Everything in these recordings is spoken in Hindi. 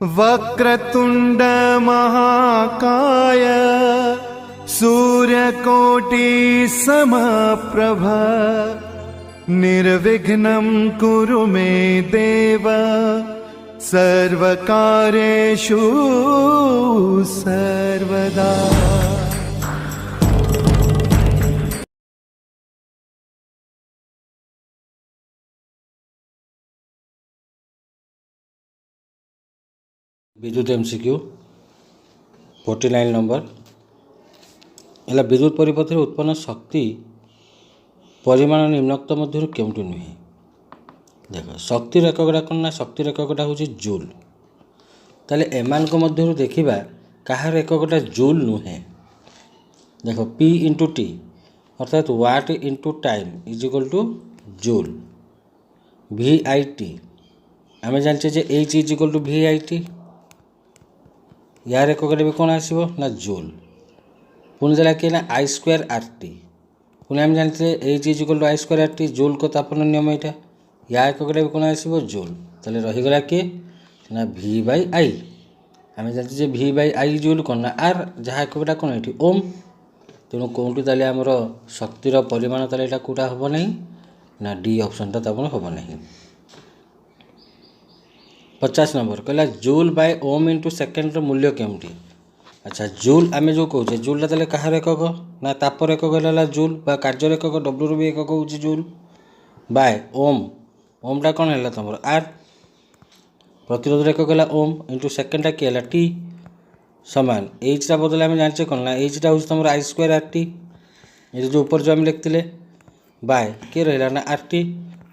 वक्रतुंड महाकाय सूर्यकोटि समप्रभ निर्विघ्नं कुरु मे देव सर्वकार्येषु सर्वदा। विद्युत एमसीक्यू 49 नंबर है विद्युत परिपथ उत्पन्न शक्ति परिमाण निम्नोक्त मध्य केउंटी नुहे। देख शक्तिर एककटा कौन ना शक्तिर एककटा हूँ जूल। ताले एमान को मध्य देखा कहार एककटा जूल नुहे। देख पी इंटू टी अर्थात watt into time is equal to joule. V I T आम जाने H is equal to V I T. यार एककटा भी कौन आसो ना जूल। पुणी देला कि ना आई स्क्वायर आर टी। पुणी आम जानते H is equal to I square R T joule को तापन नियम यहाँ। या एककटा भी कौन आसो जूल। ताले रहीगला कि ना वी बाई आई। आम जानते वी बाई आई जूल कौन ना आर जहाँ एककटा कौन ये ओम। तेणु कौटी ताले आमर शक्तिर परिमाण ताले यहाँ कौटा हम ना ना डी ऑप्शनटा तापन हम ना। 50 नंबर कहला joule by ohm into second मूल्य केमती। अच्छा जूल आम जो कहे जूलटा ताले कहार एकक ना तापर एकक है जूल बा कार्यर एकक डब्ल्यू भी एकक हूँ जूल बाय ओम। ओमटा कौन है तुम आर। प्रतिरोध एकक है ओम इंटू सेकेंडटा किए है टी सामान एचटा बदले आम जाने कौन ना एचटा हूँ तुम आई स्क्वायर आर टी। ये जो ऊपर जो आम लिखते बाय किए रहा ना आर टी।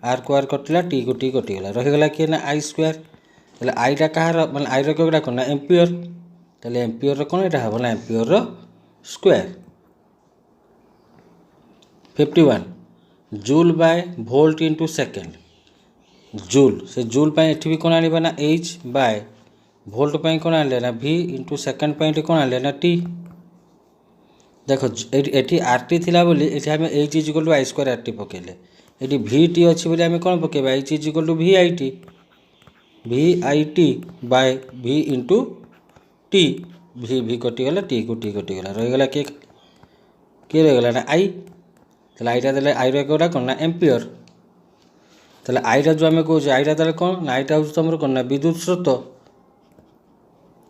आर को आर कटिला टी को टी कटिगला रहीगला किए ना आई स्क्वायर। ताले आईटा कहार मैं आई रकटा कौन ना एम्पियर। ताले एम्पियर कौन यहाँ हम ना ampere square. 51 joule by volt into second. Joule से जूल पाई एठी भी कौन आने ना एच बाय भोल्ट पाई कौन आने ना वी इंटू सेकेंड पाई कौन आने ना टी। देख ये आर टी थी बोली ये आम H is equal to I square R T पकेले। ये वी टी अच्छी बोली आम कौन पकेबा H is equal to V I T. V I T by V into T V V कटिगला टी को टी कटिगला रहीगला किए रहीगला ना आई। ताले आईटा देले आई रहा कौन ना एम्पियर। ताले आईटा जो आम कहे आईटा ताले कौन ना आईटा हूँ तुम कौन ना विद्युत स्रोत।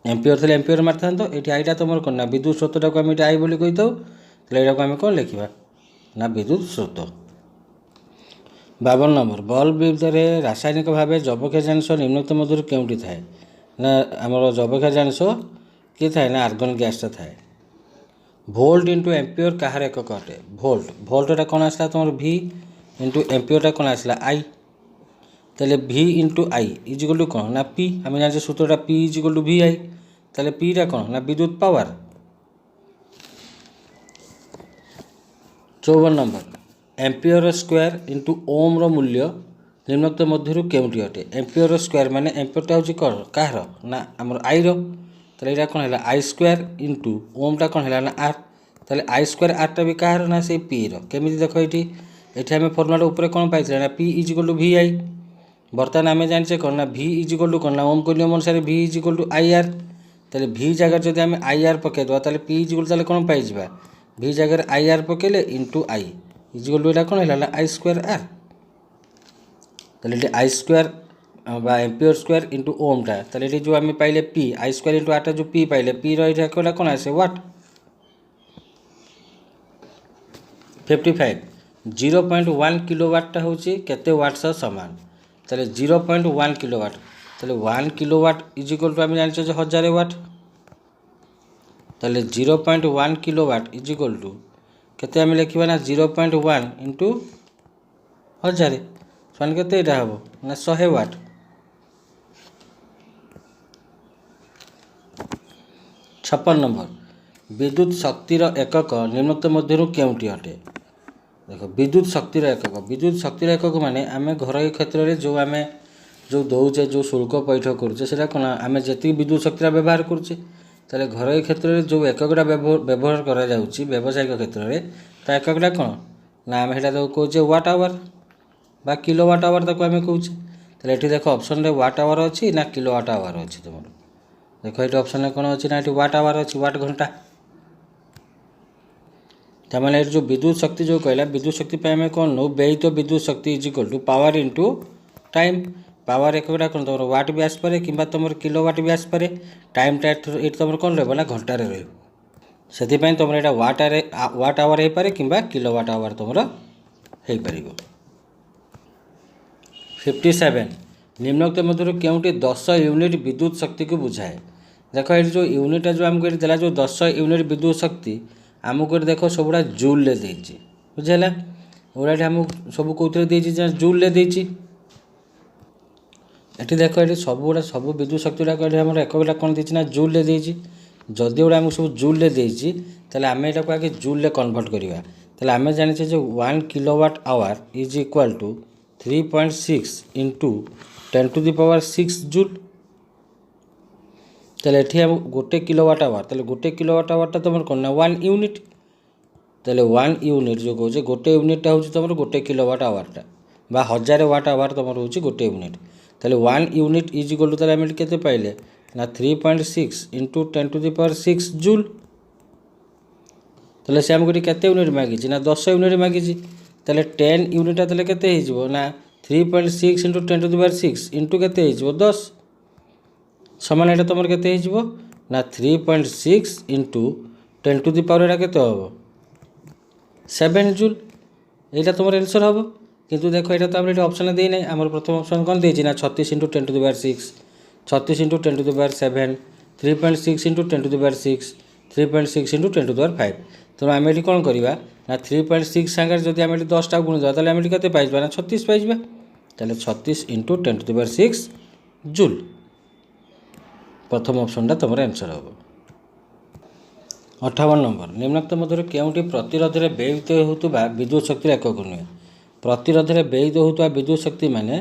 एम्पियर थे एम्पियर मारि था ये आईटा तुम कौन ना विद्युत स्रोतटा को आम ये आई बोली कही था। यहाँ को आम कौन लिखा ना विद्युत स्रोत। 52 नंबर बल्ब विद्युत रासायनिक भाव जबक्या जिनस निम्नोक्त मध्य केउटी थाए ना आमर जबक्या जिनस किए थाए ना आर्गन गैसटा थाए। भोल्ट इंटू एम्पियर कहार एकक अटे भोल्ट। भोल्टा कौन आसला तुम वी इंटू एम्पियरटा कौन आसला आई। ताले V into I is equal to कौन ना पी। आम जाने सूत्रटा P is equal to V I. ताले पीटा कौन ना विद्युत power. 54 number ampere square into ohm मूल्य निम्नोक्त मध्य केउटी अटे। एम्पियर स्क्वायर माने एम्पियरटा हूँ कौन कहार ना आमर आई रे यहाँ कौन है आई स्क्वायर इंटू ओमटा कौन है ना आर। ताले आई स्क्वायर आरटा भी कहार ना से पी केमी देख ये आम फर्मुला उपर कौन पाई ना P is equal to V I. बर्तमान आम जाने कौन ना वी इज इक्वल टू कौन ना ओम को नियम अनुसार V is equal to I R. ताले वी जगह जब आम आई आर पकईदे ताले पी इज इक्वल कौन पाई वी जगह आई आर पकईले into I is equal to यहाँ कौन है ना आई स्क्वायर आर। ताले आई स्क्वायर बा एम्पियर स्क्वायर इंटू ओमटा ताले जो आम पाइले पी आई स्क्वायर इंटू आरटा जो पी पाइले पी रहा कौन आसे वाट। 55 0.1 किलोवाटटा हूँ केते वाट्स सामान। ताले 0.1 किलोवाट ताले 1 किलोवाट इज इक्वल टू आम जाने 1000 वाट। ताले 0.1 किलोवाट इज इक्वल टू केते आम लिखा ना 0.1 इंटू 1000 सान केते हम ना 100 वाट। छप्पन नंबर विद्युत शक्तिर एकक निम्नोक्त मध्य केउटी अटे। देख विद्युत शक्तिर एकक माने आम घर क्षेत्र में जो आम जो दौचे जो शुल्क पैठ करुचे कौन आम जी विद्युत शक्ति व्यवहार करुचे ताले घर क्षेत्र में जो एककटा व्यवहार करा व्यावसायिक क्षेत्र में ता एककटा कौन ना आम यहाँ कहे वाट आवर बा किलो वाट आवर ताको आम कहे। ताले ये देख ऑप्शन रे वाट आवर अच्छी ना किलो वाट आवर अच्छी तुम देख ये ऑप्शन कौन अच्छी ना ये वाट आवर अच्छी वाट घंटा तमाने जो विद्युत शक्ति जो कहला विद्युत शक्ति पे आम कौन नौ व्ययित विद्युत शक्ति is equal to power into time power एकटा कौन तुम वाट भी आसपे कि तुम किलो वाट भी आसपे टाइमटा ये तुम कौन रहा घंटार से तुम यहाँ वाट आवर हो पारे कि किलो वाट आवर तुम हो पार 57 निम्नोक्त मध्य क्योंटी 10 यूनिट विद्युत शक्ति को बुझाए देख ये जो यूनिटा जो आमको देला जो 10 यूनिट विद्युत शक्ति आमको देख सबुड़ा जूल ले देछि बुझेला गुड़ा आमको सब कौन देछि जूल ले देछि एटी देख ये सबुड़ा सब विद्युत शक्ति गुड़ाक एक गुड़ा कौन देछि ना जूल ले देछि जदि गुड़ा आमको सब जूल ले देछि ताले आमे एटाको आगे जूल ले कन्वर्ट करिवा ताले आमे जानिछे जे 1 kilowatt hour is equal to 3.6 into 10 to the power 6 joule ताले एठी हम गोटे किलोवाट आवर ताले गोटे किलोवाट आवर तुम कौन ना 1 यूनिट ताले 1 यूनिट जो कहे गोटे यूनिटा हूँ तुम गोटे किलोवाट आवरटा बा 1000 वाट आवर तुम हूँ गोटे यूनिट ताले 1 यूनिट इज इक्वल टू ताले केते पाइले ना 3.6 into 10 to the power 6 joule ताले से आमको केते यूनिट मागिछि ना 10 यूनिट मागिछि ताले 10 यूनिटा ताले केते हिजबो ना 3.6 into 10 to the power 6 into केते हिजबो 10 समान एटा तुम केते हिजबो ना 3.6 इंटू 10 टू द पावर एटा केते होबो 7 जूल एटा तुम आंसर होबो किंतु देखो एटा तो हमरे ऑप्शन दे नै हमर प्रथम ऑप्शन कोन देछि ना 36 into 10 to the power 6 36 into 10 to the power 7 3.6 into 10 to the power 6 3.6 into 10 to the power 5 तो आम ये कौन करवा ना 3.6 सागर जब आम 10टा गुणी देवा ताले आम केते पाइबा ना 36 पाइबा ताले 36 into 10 to the power 6 joule प्रथम ऑप्शन तुम आंसर हम 58 नंबर निम्नोक्त मध्य केउटी प्रतिरोध में व्ययित होता विद्युत शक्ति एकक नुहे प्रतिरोध में व्ययित होता विद्युत शक्ति माने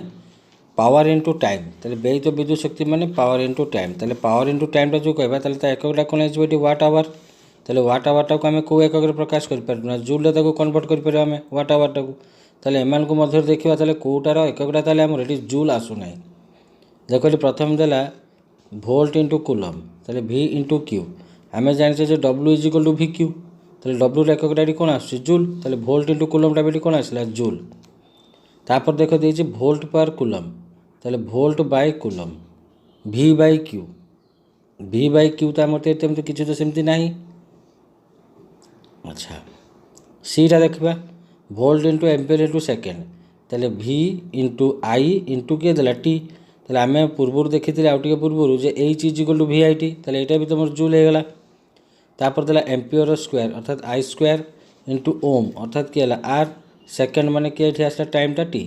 पावर इंटू टाइम ताले व्ययित विद्युत शक्ति माने पावर इंटू टाइम ताले पावर इंटू टाइम जो कहबा ताले एककटा कौन हो वाट आवर ताले वाट आवर को आम कौ एकक प्रकाश कर जूल कन्वर्ट कर आम वाट आवर टाक ताले एमान को मध्य देखा ताले कौटार एककटा ताले आम ये जूल आसुना देख प्रथम देला भोल्ट इंटू कूलम ताले v इंटू क्यू आम जाने जो W is equal to V Q ताले W एककटा कौन आस जूल ताले भोल्ट इंटू कूलमटा भी कौन आसला जूल तापर देख देछि भोल्ट पर कूलम ताले volt by coulomb v by Q तो आम किसी तो सेमती नहीं अच्छा सीटा देखा volt into ampere into second ताले v इंटू आई इंटू किए देला टी ताले आम पूर्व देखी आउ टे पूर्व जे H is equal to VIT ताले एटा भी तुम जूल होगला तापर देला एम्पियर स्क्वायर अर्थात आई स्क्वायर इंटू ओम अर्थात किए आर सेकेंड माने किए आसला टाइमटा टी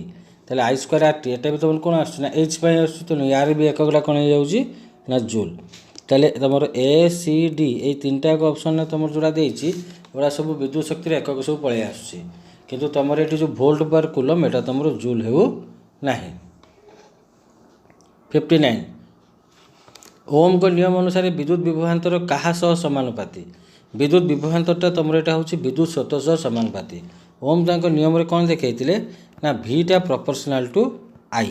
ताले आई स्क्वायर आर टी एटा भी तुम कौन आस एच पाई आस तो यार भी एककटा कौन हो ना जूल ताले तुम ACD ये 3टा ऑप्शन तुम जोड़ा देछि गुड़ा सब विद्युत शक्ति एकक सब पलि आसुछि किंतु तुम ये जो भोल्ट पर कूलम एटा तुम जूल हो ना 59 ओम को नियम अनुसार विद्युत विभवांतर क्या सह समानुपाती विद्युत विभवांतरटा तुम यहाँ हूँ विद्युत स्रोत सह समानुपाती ओम तांको नियम रे कौन देखते ना Bhita proportional to I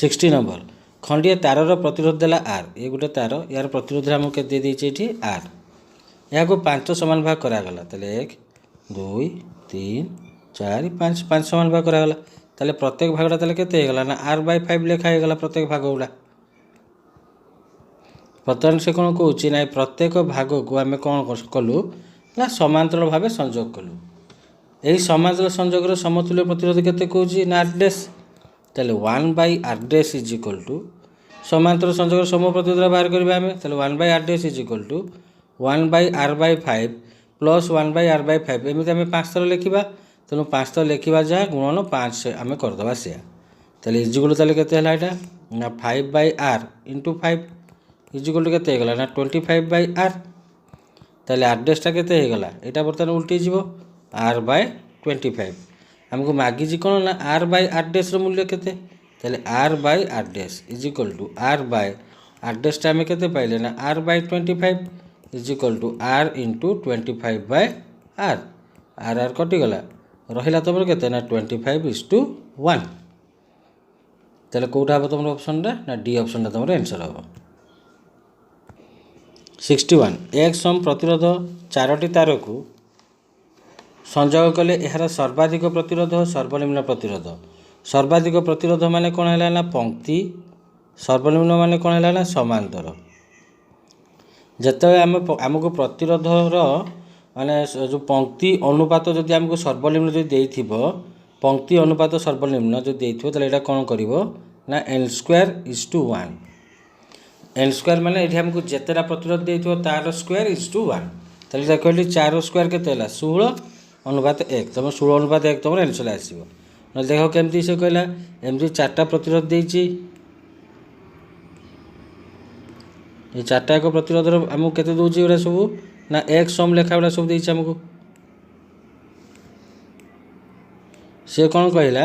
60 number खंडिया तारर प्रतिरोध देला आर ये गोटे तार यार प्रतिरोध आमको दे देछि आर यहाँ को 5 समान भाग करागला ताले 1 2 3 4 5 5 समान भाग करागला ताले प्रत्येक भागटा ताले केते हेगला ना r/5 लेखा हेगला प्रत्येक भाग गुड़ा बर्तमान से कौन कौच ना प्रत्येक भाग को आम कौन कलु ना समांतर भाव संयोग कलु यही समांतर संयोगर समतुल्य प्रतिरोध केते कौच ना r' ताले 1/r' इज इक्वल टू समांतर संयोगर सम प्रतिरोध बाहर करबा आमे ताले 1/r' is equal to 1/r/5 plus 1/r/5 एमती आम 5 थर लिखा तेणु 5 थर लिखा जहाँ गुणन 5 से आम करदे से ताले इज इक्वल ताले केते हला एटा ना 5/r into 5 is equal to केते हेगला ना 25/r ताले r' केते हेगला एटा बर्तमान उल्टी जीवो r/25 आमको मागिजी कौन ना r/r' मूल्य केते ताले r/r' is equal to r/r' आम केते पाइले ना r/25 is equal to r into 25/r r कटिगला रहा तुम केते ना 25:1 ताले कोटा हम तुम ऑप्शन ना डी ऑप्शन तुम आंसर हम 61 एक्स ओम प्रतिरोध 4टी तार को संयोग कले यार सर्वाधिक प्रतिरोध सर्वनिम्न प्रतिरोध सर्वाधिक प्रतिरोध माने कौन है ना पंक्ति सर्वनिम्न माने कौन है ना समांतर जिते आमको प्रतिरोधर माने जो पंक्ति अनुपात जदि आमको सर्वनिम्न जो देइथिबो पंक्ति अनुपात सर्वनिम्न जो देइथिबो ताले एटा कोन करिवो ना n square is to 1 n square माने एठी हमको जेतेरा प्रतिरोध देइथिबो तार स्क्वायर इज टू 1 ताले एटा कहली 4 स्क्वायर केते हला 16 अनुपात 1 तम 16 अनुपात 1 तमर आंसर आसीबो न देखो केमती से कहला एमती चारटा प्रतिरोध देइची ये चारटा को प्रतिरोध आमको केते दोची एरा सब ना एक सम लेखा गुड़ा सब देइछ हमको से कौन कहला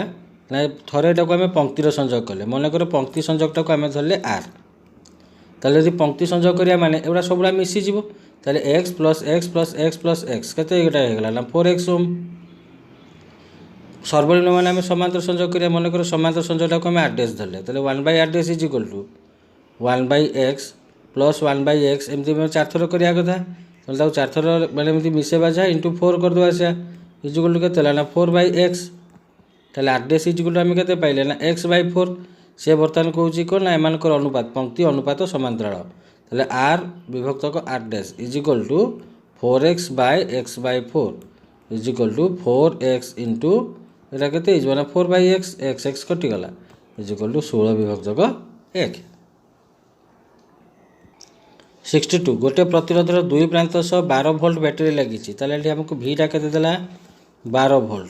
ना थरे एटा को आम पंक्तिर संयोग कले मन कर पंक्ति संयोगटा को आम धरले आर ताले यदि पंक्ति संयोग करिया माने एगुड़ा सबुड़ा मिसी जीवो ताले x plus x plus x plus x केते एटा हे गला ना 4x ओम सर्वनिम्न माने आम समांतर संयोग करिया मन कर समांतर संयोगटा को आम r डैश धरले ताले 1/r dash is equal to 1/x plus 1/x एमती में 4 थर करिया कथा ताले 4 थर माने एमती मिसेबा जा इनटू 4 कर दवा से इज इक्वल टू केते ना 4/x ताले r dash is equal to आम केते पाइले ना x/4 से बर्तमान कहूँ कौन ना एम अनुपात पंक्ति अनुपात समांतराल ताले r विभक्त को r dash is equal to 4x/x/4 is equal to 4x into एटा केते इज ना 4/x x कटिगला इज इक्वल टू 16 विभक्त को 1 62 गोटे प्रतिरोधर दुई प्रांत सह 12 वोल्ट बैटेरी लगी ताले हमको भीटा केते देला 12 वोल्ट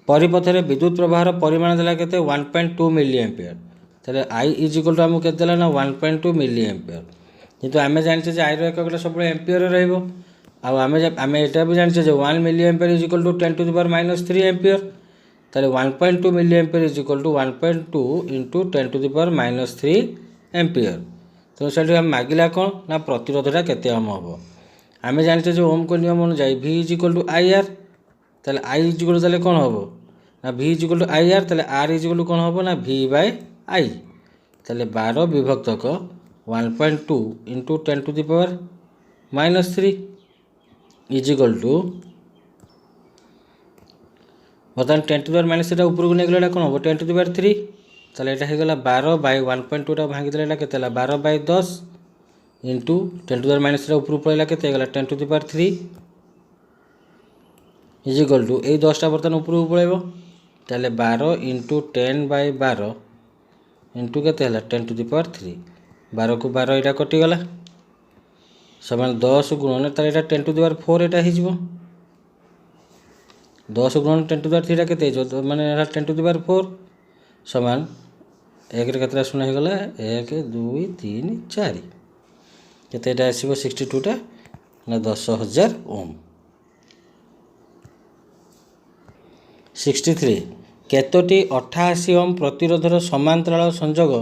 परिपथरे विद्युत प्रवाहर परिमाण देला केते 1.2 मिली एम्पियर ताले आई इज इक्वल टू हमको केते देला ना 1.2 मिली एम्पियर किंतु आमे जानछे जे आई रो एककटा सब एम्पियर रहइबो आ आमे एटा भी जानछे जे 1 milli ampere is equal to 10 to the power -3 ampere ताले 1.2 milli ampere is equal to 1.2 into 10 to the power -3 ampere तो सेठी हम मागिला कोन ना प्रतिरोधटा केते ओम हबो आमे जानछे जे ओम को नियम अनुसार v is equal to IR ताले I इज इक्वल ताले कोन हबो ना v is equal to IR ताले r इज इक्वल टू कोन हबो ना v/I ताले 12 विभक्त को 1.2 into 10 to the power -3 is equal to बर्तमान 10 टू द पावर -3 ऊपर को नेगला कोन हबो 10 टू द पावर 3 ताले एटा हे गला 12/1.2 टा भांगी देला एटा केते ला 12/10 इंटू 10 टू द पावर -3 ऊपर पळेला केते गला 10 to the power 3 is equal to ए 10 टा बर्तन ऊपर को पळेबो ताले 12 इंटू 10/12 इंटू केते हला 10 टू द पावर 3 12 को 12 एटा कटि गला समान 10 गुणन ताले एटा 10 टू द पावर 4 एटा हि जिवो 10 गुणन 10 टू द पावर 3 टा केते जो माने 10 टू द पावर 4 समान 1 रे केतरा सुना हे गला 1 2 3 4 केते एटा आसीबो 62 टा ना 10000 ओम 63 केतोटी 88 ओम प्रतिरोधर समांतराल संयोग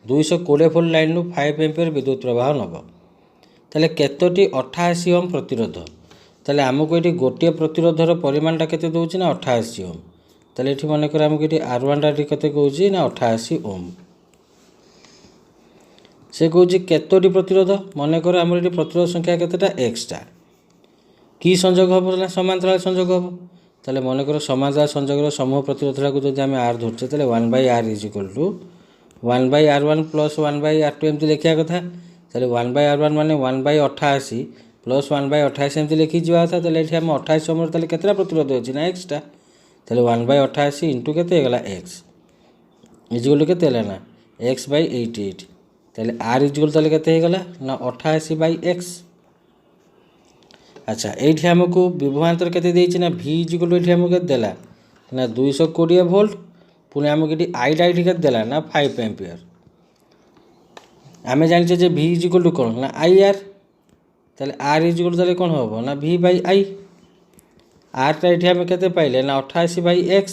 220 वोल्ट लाइन नु 5 एम्पियर विद्युत प्रवाह नब ताले केतोटी 88 ओम प्रतिरोध ताले हमको एटी गोटे प्रतिरोधर परिमाणटा केते दोउची ना 88 ओम ताले एठी मन कर हमको एटी R1 टा केते कहूची ना 88 ओम से कहूची केतोटी प्रतिरोध मन कर हमर एटी प्रतिरोध संख्या केतेटा x टा की संयोग हबो ना समांतराल संयोग हबो ताले मन कर समांतराल संयोगर समूह प्रतिरोधटा को जदि हम r धरछे ताले 1/r is equal to 1/r1 plus 1/r2 एमती लिखिया कथा ताले 1/r1 माने 1/88 प्लस 1/28 एमती लिखि जिवा था ताले एठी हम 28 समर ताले केतरा प्रतिरोध होची ना x टा ताले 1/88 इंटू केते गला x इज इक्वल टू केते हला ना x/88 ताले r इज इक्वल ताले केते गला ना 88/x अच्छा एठी हमको विभवांतर केते देछि ना v इज इक्वल टू एठी हमको केते देला ना 220 वोल्ट पुणे हमको एठी i टा एठी केते देला ना 5 एम्पियर आमे जानि जे v इज इक्वल टू कोन ना IR ताले r इज इक्वल ताले कोन होबो ना v/I r टा एठी हम केते पाइले ना 88/x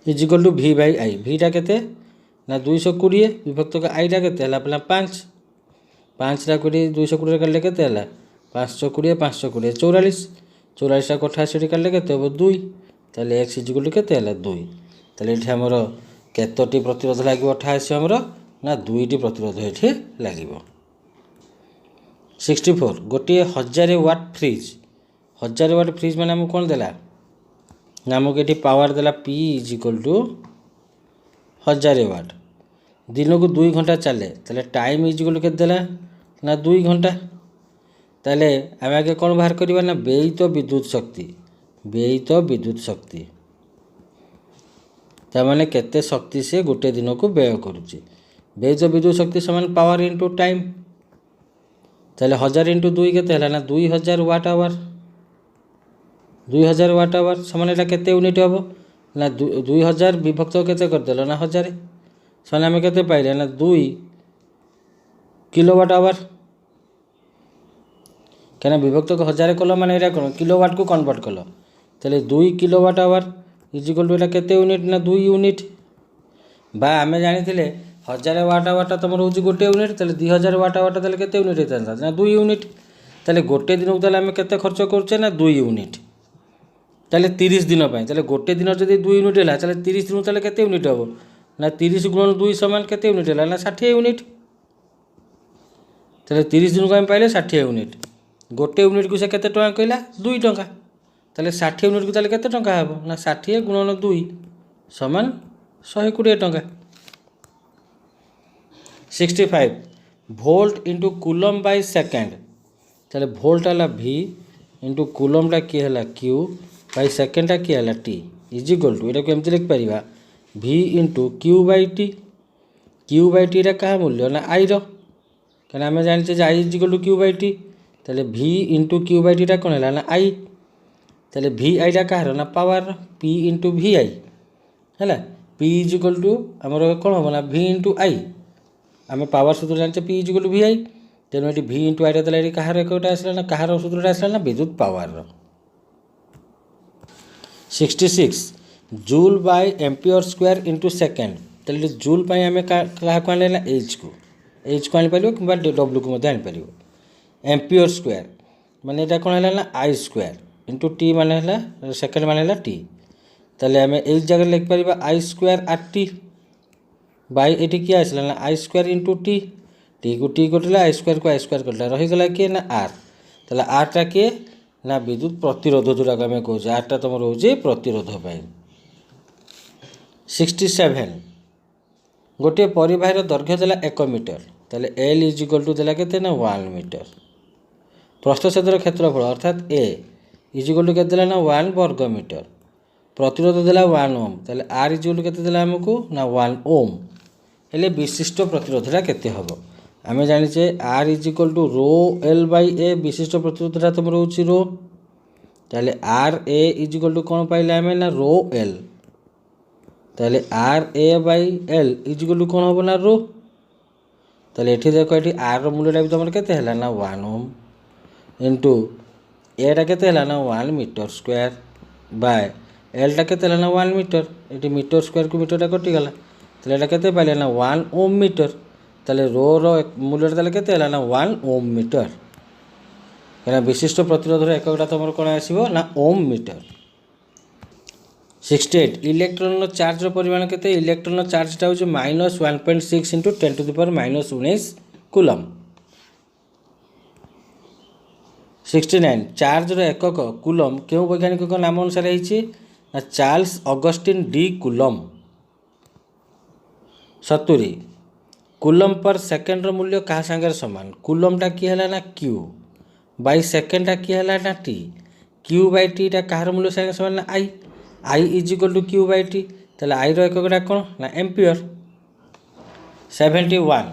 is equal to v/I v टा केते ना 220 विभक्त का i टा केते हला पला 5 5 टा 20 220 रे करले केते हला 520 520 44 44 टा 88 रे करले केते हो 2 ताले x इज इक्वल टू केते हला 2 ताले एठी हमरो केतोटी प्रतिरोध लगे 88 ओम ना 2टी प्रतिरोध ये लगे। 64 गोटे 1000 वाट फ्रिज 1000 वाट फ्रिज मैंने आमको कौन देला ना आमको ये पावर देला P इज इक्वल टू 1000 वाट दिन को 2 घंटा चले ताले टाइम इज इक्वल के देला ना 2 घंटा ताले आम आगे कौन बाहर करवा ना व्ययित विद्युत शक्ति ताने केते शक्ति से गोटे दिन को व्यय करुचे व्ययित विद्युत शक्ति समान पावर इंटू टाइम ताले 1000 इंटू 2 के ना 2000 वाट आवर 2000 वाट आवर समान एटा केते यूनिट हम ना 2000 विभक्त केते करदेल ना 1000 समान आम केते पाइले ना 2 किलोवाट आवर क्या विभक्त को 1000 कल माने एटा कौन किलोवाट को कन्वर्ट कल ताले 2 kilowatt hour is equal to एटा केते यूनिट ना 2 यूनिट बा आम जानी 1000 वाट आवर तुम रोज गोटे यूनिट ताले 2000 वाट आवर ताले केते यूनिट होता ना 2 यूनिट ताले गोटे दिन को ताले आम केते खर्च करछे ना 2 यूनिट ताले 30 दिन पे ताले गोटे दिन जदि 2 यूनिट है ताले 30 दिन ताले केते यूनिट हम ना 30 गुणन 2 समान केते यूनिट है ना 60 यूनिट ताले 30 दिन को आम पाइले 60 यूनिट गोटे यूनिट को से केते टका कहला 2 टका ताले 60 यूनिट को ताले केते टका हम ना 60 गुणन 2 समान 120 टका। 65 volt into coulomb by second ताले वोल्ट है V इंटू कूलमटा किए है Q बाय सेकेंडटा किए है T इज इक्वल टू यहाँ एमती लिखिपर V into Q by T क्या मूल्य ना I क्या आम जाने I is equal to Q by T ताले V into Q by T कौन है ना I ताले VI कहार ना पावर P इंटू VI है P इज इक्वल टू आमर कौन हम ना V इंटू I आम पावर सूत्र जानते P is equal to VI तेणु ये V इंटू I ये कहार एक आसला ना कहार सूत्रटा आसला ना विद्युत power. 66 joule by ampere square into second ताले जूल आम क्या आने ना H को आनी पार कि W को आनीपर एम्पियर स्क्वायर माने ये कौन है ना I स्क्वायर इंटू T माने सेकेंड माने T ताले आम एच जगह लिखिपर I स्क्वायर RT बाय ये किए आसला ना I स्क्वायर इंटू T को T कटिला I स्क्वायर को I स्क्वायर कटिला रहीगला किए ना R ताले R टा किए ना विद्युत प्रतिरोध जोटा आम कहे R टा तुम रोज प्रतिरोध। 67 गोटे परिवाहर दैर्घ्य देला 1 मीटर ताले L इज इक्वल टू देला केते ना 1 मीटर प्रस्थछेदर क्षेत्रफल अर्थात A इज इक्वल टू केते देला ना 1 वर्ग मीटर प्रतिरोध देला 1 ओम ताले R इज इक्वल टू केते देला हमको ना 1 ओम हेले विशिष्ट प्रतिरोधटा केते हबो आम जाने R is equal to rho L by A विशिष्ट प्रतिरोधटा तुम रोच रो ताले R A is equal to कौन पाइले आम ना रो L ताले R A by L is equal to कौन हम ना रो ताले ये देख ये R मूल्यटा भी तुम केते है ना 1 ओम इंटू एटा केते है ना 1 मीटर स्क्वायर बाय Lटा केते है ना 1 मीटर ये मीटर स्क्वायर को मीटरटा कटिगला ताले एटा केते पाइले ना 1 ओम मीटर ताले रो मूल्य ताले केते है ना 1 ओम मीटर क्या विशिष्ट प्रतिरोधर एककटा तुम कौन आसो ना ओम मीटर। 68 इलेक्ट्रॉन चार्ज परिमाण केते इलेक्ट्रॉन चार्जटा हो -1.6 into 10 to the power -19 coulomb. 69 charge एकक कूलम क्यों वैज्ञानिक नाम अनुसार है Charles Augustin de Coulomb. 70 coulomb per second मूल्य क्या सांगे सामान कूलमटा किए है ना Q बाय सेकेंडटा किए है ना T Q बाय T टा कहार मूल्य सांगे सामान ना I is equal to Q by T ताले I एककटा कौन ना एम्पियर। 71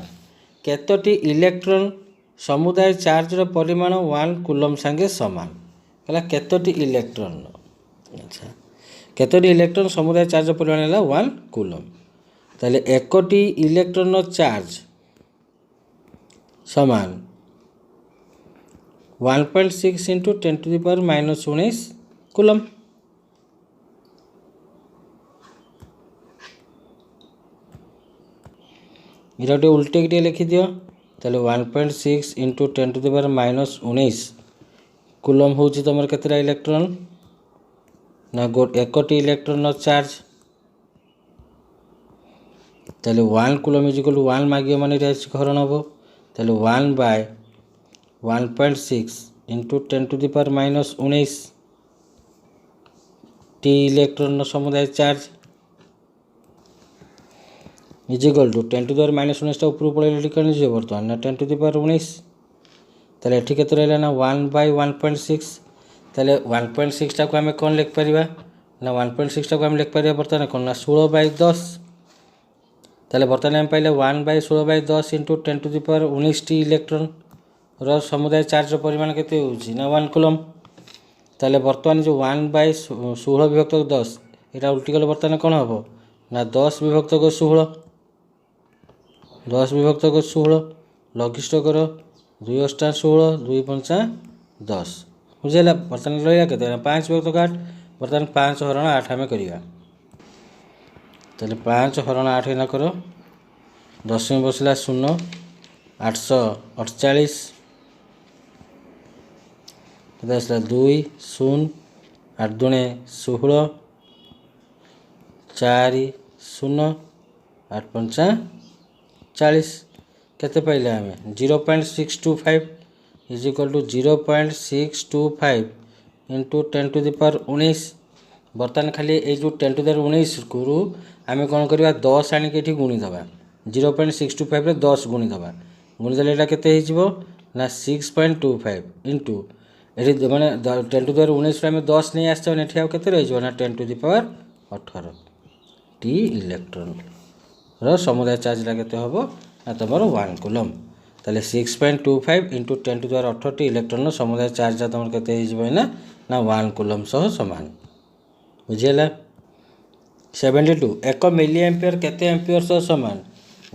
केतोटी इलेक्ट्रॉन समुदाय चार्ज परिमाण 1 कूलम सांगे समान है केतोटी इलेक्ट्रॉन अच्छा केतोटी इलेक्ट्रॉन समुदाय चार्ज परिमाण है 1 कूलम ताले एकोटी इलेक्ट्रॉन चार्ज समान 1.6 into 10 to the power -19 coulomb. ये गोटे उल्टे टे लिखि दियो ताले 1.6 into 10 to the power -19 coulomb हूँ तुम केतटा इलेक्ट्रॉन ना एकोटी इलेक्ट्रॉन चार्ज ताले 1 कूलम इज इक्वल टू 1 मागियो माने हरण हम ताले 1 by 1.6 into 10 to the power minus 19 टी इलेक्ट्रॉन समुदाय charge is equal to 10 to the power minus 19 ऊपर पड़े कौन बर्तमान ना 10 टू द पावर 19 ताले एठी केते रहला ना 1 बाय 1.6 ताले 1.6 टा को हमें कौन लिख परिबा ना 1.6 टा को हम लिख परिबा बर्तमान कौन ना 16 बाय 10 ताले बर्तमान हम पाइले 1 by 16 by 10 into 10 to the power 19 टी इलेक्ट्रॉन रो समुदाय चार्ज परिमाण केते होउची ना 1 कूलम ताले बर्तमान जो 1 बाय 16 विभक्त 10 एटा उल्टी गले बर्तमान कौन हबो ना 10 विभक्त 16 10 विभक्त 16 लघिष्ठ करो 2 अष्टा 16 2 पंचा 10 बुझेला बर्तमान रहिला केते 5 विभक्त 8 बर्तमान 5 हरण 8 हमें करिया ताले 5 हरण 8 ना करो 10 में बसला 0 848 दसला 2 0 8 दुणे 16 4 0 8 पंचा 40 केते पाइले हमें 0.625 is equal to 0.625 into 10 to the power 19 बर्तमान खाली ये जो 10 टू द पावर 19 को आम कौन करवा 10 आणिक ये गुणी दबा 0.625 रे 10 गुणी दबा गुणी देले एटा केते हिजबो ना 6.25 इंटू ये माने 10 टू द पावर 19 आम 10 नहीं आसछ एठी आ केते रहिजबो ना 10 टू द पावर 18 टी इलेक्ट्रॉन रो समुदाय चार्ज ला केते हबो ना तमरो 1 कूलम ताले 6.25 इंटू 10 टू द पावर 18 टी इलेक्ट्रॉन समुदाय चार्ज तमर केते हिजबो ना 1 कूलम सह समान बुझेला 72 1 मिली एम्पियर केते एम्पियर सह समान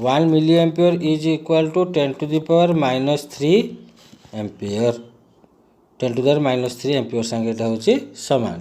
1 milli ampere is equal to 10 to the power -3 ampere 10 to the power -3 ampere संगे एटा होची समान।